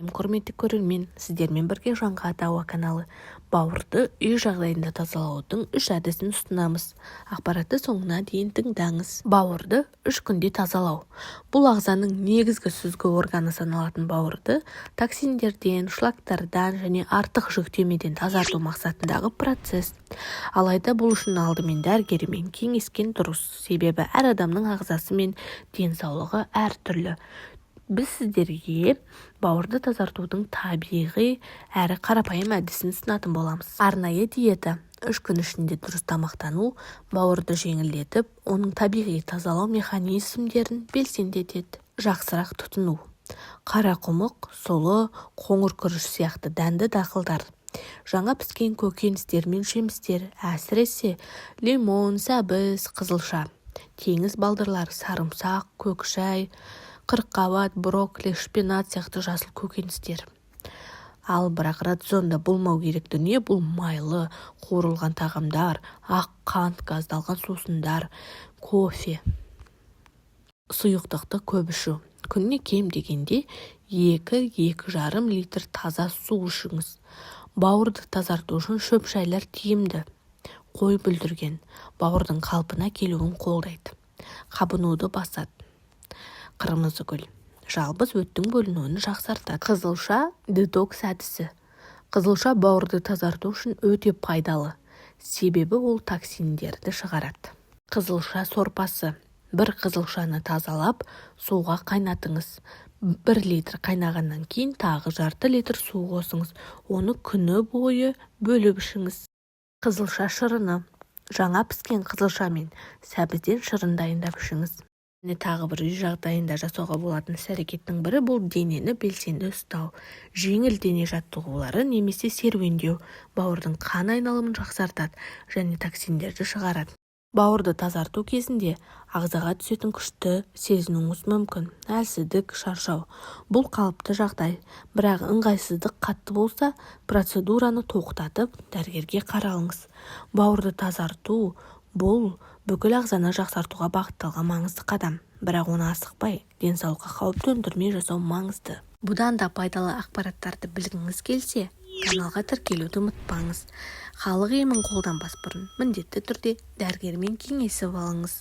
Құрметті көрермен, сіздермен бірге Жаңғат Ауа каналы бауырды үй жағдайында тазалаудың 3 әдісін ұсынамыз. Ақпаратты соңына дейін тыңдаңыз. Бауырды 3 күнде тазалау. Бұл ағзаның негізгі сүзгі органы саналатын бауырды токсиндерден, шлактардан және артық жүктемеден тазарту мақсатындағы процесс. Алайда бұл үшін алдымен дәрігермен кеңескен дұрыс, себебі әр адамның ағзасы мен денсаулығы әртүрлі. Біз сіздерге бауырды тазартудың табиғи әрі қарапайым әдісін ұсынатын боламыз. Арнайы диета 3 күн ішінде дұрыс тамақтану бауырды жеңілдетіп, оның табиғи тазалау механизмдерін белсендетеді. Жақсырақ тұтыну. Қарақұмық, сұлы, қоңыр күріш сияқты дәнді дақылдар. Жаңа піскен көкөністер мен жемістер, әсіресе лимон, сәбіз, қызылша. Теңіз балдырлары, сарымсақ, көкшай, қырыққабат, брокколи, шпинат сияқты жасыл көкөністер. Ал бірақ рационда болмау керек дүние бұл майлы, қуырылған тағамдар, ақ қант, газдалған сусындар, кофе. Сұйықтықты көп ішу. Күніне кем дегенде 2-2,5 литр таза су ішіңіз. Бауырды тазарту үшін шөп-шайлар тиімді. Қой бүлдірген бауырдың қалпына келуін қолдайды. Қабынуды басады. Қырмызы гүл жалбыз өттің бөлінуін жақсартады. Қызылша детокс әдісі. Қызылша бауырды тазарту үшін өте пайдалы, себебі ол токсиндерді шығарады. Қызылша сорпасы. Бір қызылшаны тазалап, суға қайнатыңыз. 1 литр қайнағаннан кейін тағы жарты литр су қосыңыз. Оны күні бойы бөліп ішіңіз. Қызылша шырыны. Жаңа піскен қызылша мен сәбізден шырын дайындап ішіңіз. Тағы бір үй жағдайында жасауға болатын іс-әрекеттің бірі бұл денені белсенді ұстау. Жеңіл дене жаттығулары немесе серуендеу бауырдың қан айналымын жақсартады және токсиндерді шығарады. Бауырды тазарту кезінде ағзаға түсетін күшті сезінуіңіз мүмкін. Әлсіздік, шаршау. Бұл қалыпты жағдай, бірақ ыңғайсыздық қатты болса, процедураны тоқтатып, дәрігерге қаралыңыз. Бауырды тазарту бұл бүкіл ағзаны жақсартуға бағытталған маңызды қадам, бірақ оны асықпай, денсаулыққа қауіп төндірмей жасау маңызды. Бұдан да пайдалы ақпараттарды білгіңіз келсе, каналға тіркелуді ұмытпаңыз. Халық емін қолданбас бұрын міндетті түрде дәрігермен кеңесіп алыңыз.